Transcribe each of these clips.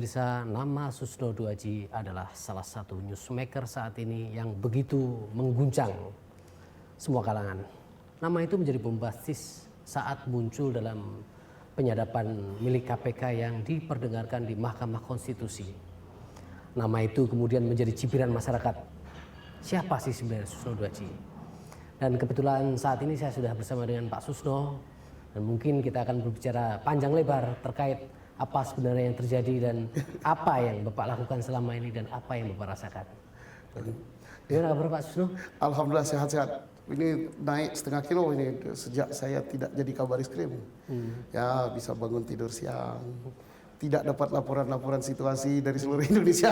pemirsa, nama Susno Duaji adalah salah satu newsmaker saat ini yang begitu mengguncang semua kalangan. Nama itu menjadi bombastis saat muncul dalam penyadapan milik KPK yang diperdengarkan di Mahkamah Konstitusi. Nama itu kemudian menjadi cibiran masyarakat. Siapa sih sebenarnya Susno Duaji? Dan kebetulan saat ini saya sudah bersama dengan Pak Susno, dan mungkin kita akan berbicara panjang lebar terkait apa sebenarnya yang terjadi dan apa yang Bapak lakukan selama ini dan apa yang Bapak rasakan. Gimana kabar Pak Susno? Alhamdulillah sehat-sehat. Ini naik setengah kilo ini sejak saya tidak jadi Kabariskrem. Ya bisa bangun tidur siang. Tidak dapat laporan-laporan situasi dari seluruh Indonesia.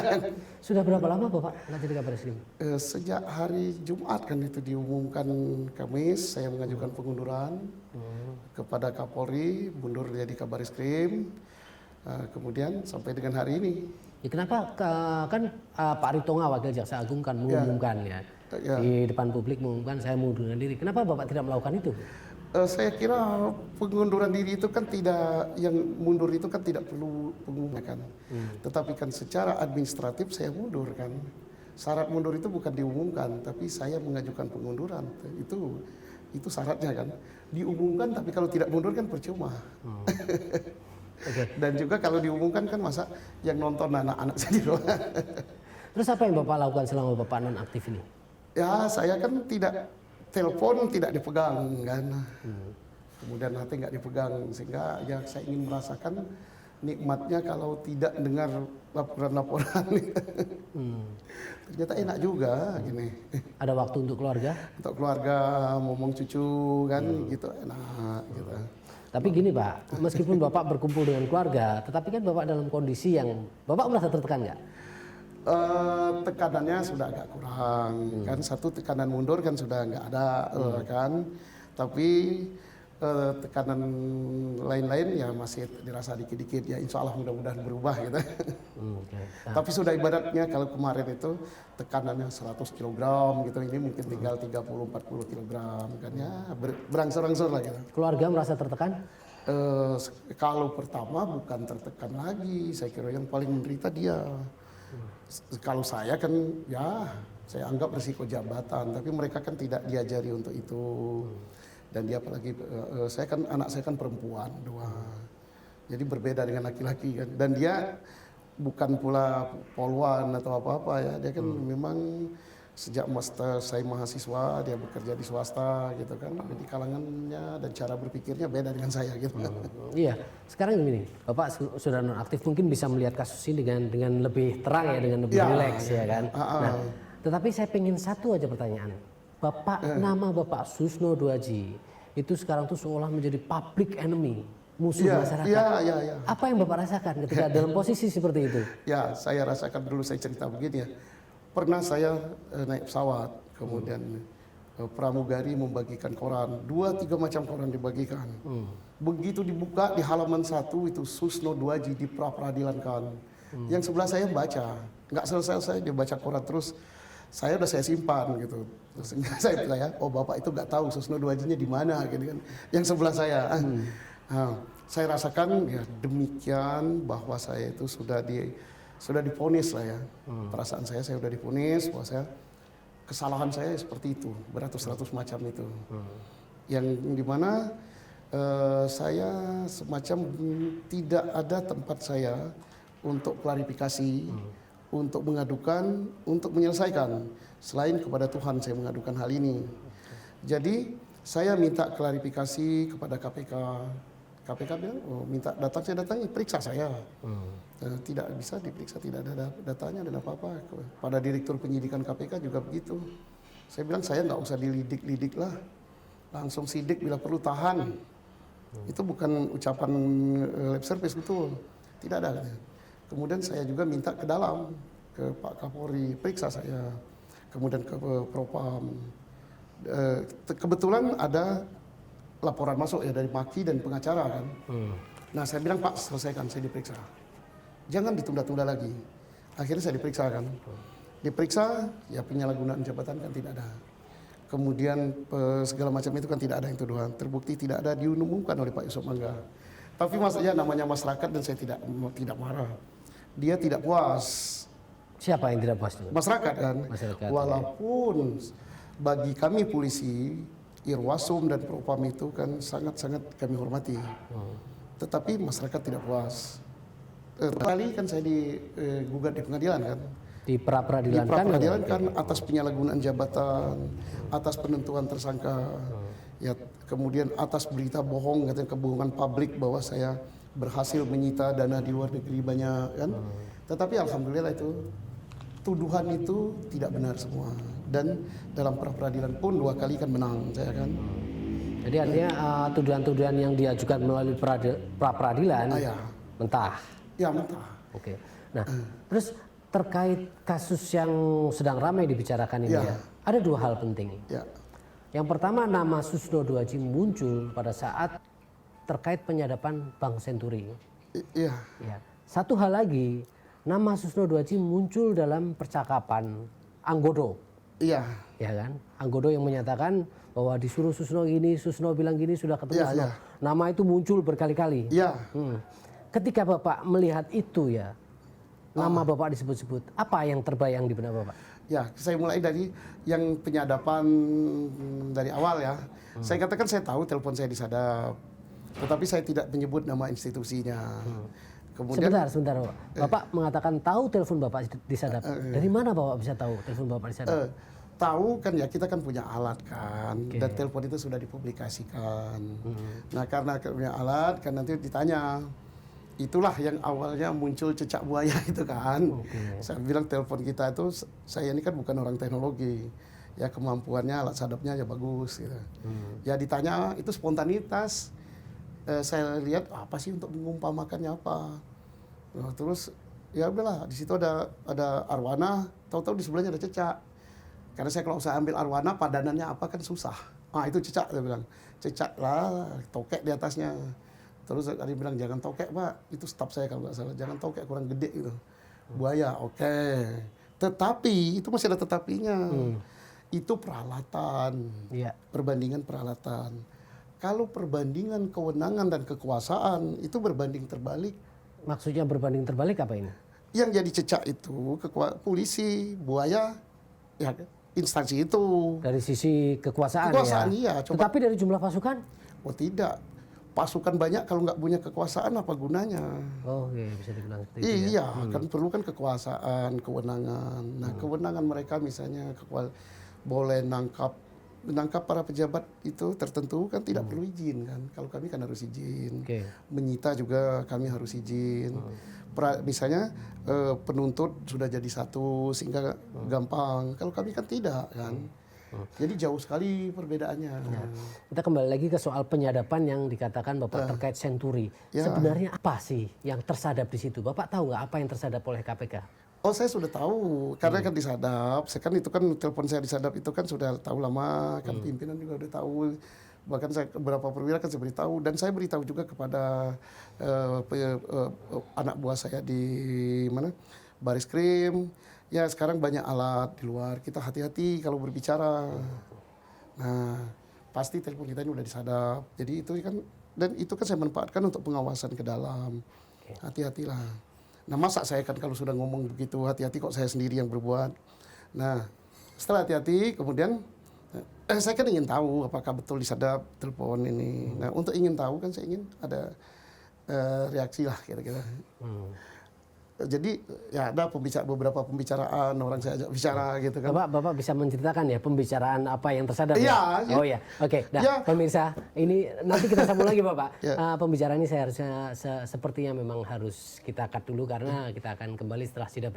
Sudah berapa lama Bapak nggak jadi Kabariskrem? Sejak hari Jumat kan itu diumumkan Kamis, saya mengajukan pengunduran kepada Kapolri, mundur jadi Kabariskrem. Kemudian sampai dengan hari ini. Ya, kenapa kan Pak Ritonga Wakil Jaksa Agung kan mengumumkan ya di depan publik mengumumkan saya mengundurkan diri. Kenapa Bapak tidak melakukan itu? Saya kira pengunduran diri itu kan tidak, yang mundur itu kan tidak perlu pengumuman. Tetapi kan secara administratif saya mundur kan. Syarat mundur itu bukan diumumkan, tapi saya mengajukan pengunduran. Itu syaratnya kan. Diumumkan tapi kalau tidak mundur kan percuma. Dan juga kalau diumumkan kan masa yang nonton anak-anak saya di rumah. Terus apa yang Bapak lakukan selama Bapak non aktif ini? Ya saya kan tidak, telepon tidak dipegang kan. Kemudian hati nggak dipegang, sehingga ya saya ingin merasakan nikmatnya kalau tidak dengar laporan-laporan. Ternyata enak juga gini. Ada waktu untuk keluarga? Untuk keluarga, ngomong cucu kan gitu enak gitu. Tapi gini Pak, meskipun Bapak berkumpul dengan keluarga, tetapi kan Bapak dalam kondisi yang Bapak merasa tertekan nggak? Tekanannya sudah agak kurang, kan satu tekanan mundur kan sudah nggak ada kan, tapi tekanan lain-lain ya masih dirasa dikit-dikit ya, insya Allah mudah-mudahan berubah gitu. Tapi sudah ibaratnya kalau kemarin itu tekanannya 100 kg gitu, ini mungkin tinggal 30-40 kg kan ya, berangsur-angsur lah gitu. Keluarga merasa tertekan? Kalau pertama bukan tertekan lagi, saya kira yang paling menderita dia. Kalau saya kan ya saya anggap risiko jabatan, tapi mereka kan tidak diajari untuk itu. Dan dia apalagi anak saya kan perempuan dua, jadi berbeda dengan laki-laki kan. Dan dia bukan pula poluan atau apa-apa ya, dia kan memang sejak master saya mahasiswa dia bekerja di swasta gitu kan. Jadi kalangannya dan cara berpikirnya beda dengan saya gitu. Iya, sekarang gini, Bapak sudah nonaktif mungkin bisa melihat kasus ini dengan lebih terang ya, dengan lebih rileks ya kan. Nah, tetapi saya pengen satu aja pertanyaan. Bapak, nama Bapak Susno Duaji itu sekarang tuh seolah menjadi public enemy, musuh masyarakat. Apa yang Bapak rasakan ketika dalam posisi seperti itu? Ya, saya rasakan dulu, saya cerita begini ya. Pernah saya naik pesawat, kemudian pramugari membagikan koran, 2-3 macam koran dibagikan. Begitu dibuka di halaman 1 itu Susno Duaji di pra-peradilan kan. Yang sebelah saya baca, nggak selesai dia baca koran terus. Saya simpan gitu. Terus saya percaya, oh Bapak itu nggak tahu Susno Duajinya di mana gitu kan. Yang sebelah saya. Saya rasakan ya demikian bahwa saya itu sudah divonis lah ya. Perasaan saya sudah divonis bahwa kesalahan saya seperti itu, beratus-ratus macam itu. Yang dimana saya semacam tidak ada tempat saya untuk klarifikasi, untuk mengadukan, untuk menyelesaikan. Selain kepada Tuhan saya mengadukan hal ini. Jadi saya minta klarifikasi kepada KPK. KPK bilang, oh, minta datangnya periksa saya. Tidak bisa diperiksa, tidak ada datanya dan apa-apa. Pada Direktur Penyidikan KPK juga begitu. Saya bilang saya nggak usah dilidik-lidik lah, langsung sidik bila perlu tahan. Itu bukan ucapan lip service betul, tidak ada. Kemudian saya juga minta ke dalam, ke Pak Kapolri, periksa saya. Kemudian ke Propam. Kebetulan ada laporan masuk ya dari Maki dan pengacara kan. Nah saya bilang Pak selesaikan, saya diperiksa. Jangan ditunda-tunda lagi. Akhirnya saya diperiksa kan. Diperiksa ya penyalahgunaan jabatan kan tidak ada. Kemudian segala macam itu kan tidak ada yang tuduhan. Terbukti tidak ada, diumumkan oleh Pak Yusuf Mangga. Tapi maksudnya namanya masyarakat dan saya tidak marah. dia tidak puas. Siapa yang tidak puas? Masyarakat kan. Masyarakat, Walaupun bagi kami polisi, Irwasum dan Propam itu kan sangat-sangat kami hormati. Tetapi masyarakat tidak puas. Kali kan saya digugat di pengadilan kan. Di pra-peradilan Di kan? pra-peradilan kan atas penyalahgunaan jabatan, atas penentuan tersangka, ya kemudian atas berita bohong, katanya kebohongan publik bahwa saya berhasil menyita dana di luar negeri banyak kan. Tetapi alhamdulillah itu tuduhan itu tidak benar semua, dan dalam pra-peradilan pun 2 kali kan menang saya kan. Jadi artinya tuduhan-tuduhan yang diajukan melalui pra-peradilan Ya. mentah. Ya mentah. Oke. Nah, terus terkait kasus yang sedang ramai dibicarakan ini ya, ada 2 hal penting. Ya. Yang pertama, nama Susno Duaji muncul pada saat terkait penyadapan Bank Senturi. Iya. Ya. Satu hal lagi, nama Susno Duaji muncul dalam percakapan Anggodo. Iya. Ya kan? Anggodo yang menyatakan bahwa disuruh Susno gini, Susno bilang gini, sudah ketemu Iya, Susno. iya. Nama itu muncul berkali-kali. Iya. Ketika Bapak melihat itu ya, nama Bapak disebut-sebut, apa yang terbayang di benak Bapak? Ya, saya mulai dari yang penyadapan dari awal ya. Saya katakan saya tahu telepon saya disadap, tetapi saya tidak menyebut nama institusinya. Kemudian Sebentar Bapak. Bapak mengatakan tahu telepon Bapak disadap. Dari mana Bapak bisa tahu telepon Bapak disadap? tahu kan ya, kita kan punya alat kan, dan telepon itu sudah dipublikasikan. Nah karena punya alat kan nanti ditanya. Itulah yang awalnya muncul cecak buaya itu kan. Saya bilang telepon kita itu, saya ini kan bukan orang teknologi, ya kemampuannya alat sadapnya ya bagus gitu. Ya ditanya itu spontanitas. Saya lihat apa sih untuk mengumpamakannya apa. Nah, terus ya udahlah, di situ ada arwana, tahu-tahu di sebelahnya ada cecak. Karena saya kalau saya ambil arwana padanannya apa kan susah. Ah itu cecak, dia bilang. Cecak lah, tokek di atasnya. Terus ada yang bilang jangan tokek Pak, itu staf saya kalau nggak salah, jangan tokek kurang gede gitu. Buaya, oke. Tetapi itu masih ada tetapinya. Itu peralatan, perbandingan peralatan. Kalau perbandingan kewenangan dan kekuasaan itu berbanding terbalik. Maksudnya berbanding terbalik apa ini? Yang jadi cecak itu polisi, buaya, ya instansi itu. Dari sisi kekuasaan, kekuasaan ya. Iya. Coba. Tetapi dari jumlah pasukan? Oh tidak. Pasukan banyak kalau nggak punya kekuasaan apa gunanya? Oh iya, bisa dibilang seperti itu. Iya, kan perlu kan kekuasaan, kewenangan. Nah kewenangan mereka misalnya boleh menangkap para pejabat itu tertentu kan tidak perlu izin kan. Kalau kami kan harus izin. Menyita juga kami harus izin. Misalnya penuntut sudah jadi satu sehingga gampang. Kalau kami kan tidak kan. Jadi jauh sekali perbedaannya. Kita kembali lagi ke soal penyadapan yang dikatakan Bapak terkait Senturi. Sebenarnya apa sih yang tersadap di situ? Bapak tahu nggak apa yang tersadap oleh KPK? Oh saya sudah tahu, karena kan disadap. Saya kan itu kan telepon saya disadap itu kan sudah tahu lama, kan pimpinan juga udah tahu. Bahkan saya beberapa perwira kan saya beritahu, dan saya beritahu juga kepada anak buah saya di mana Baris Krim. Ya sekarang banyak alat di luar, kita hati-hati kalau berbicara. Nah pasti telepon kita ini udah disadap. Jadi itu kan, dan itu kan saya manfaatkan untuk pengawasan ke dalam. Hati-hatilah. Nah masa saya kan kalau sudah ngomong begitu hati-hati kok saya sendiri yang berbuat. Nah setelah hati-hati kemudian saya kan ingin tahu apakah betul disadap telepon ini. Nah untuk ingin tahu kan saya ingin ada reaksi lah kira-kira. Jadi ya ada beberapa pembicaraan, orang saya ajak bicara gitu kan. Bapak bisa menceritakan ya pembicaraan apa yang tersadap ya? Oh ya, oke. Nah pemirsa, ini nanti kita sambung lagi Bapak. Pembicaraan ini saya harusnya sepertinya memang harus kita cut dulu karena kita akan kembali setelah jeda berikut.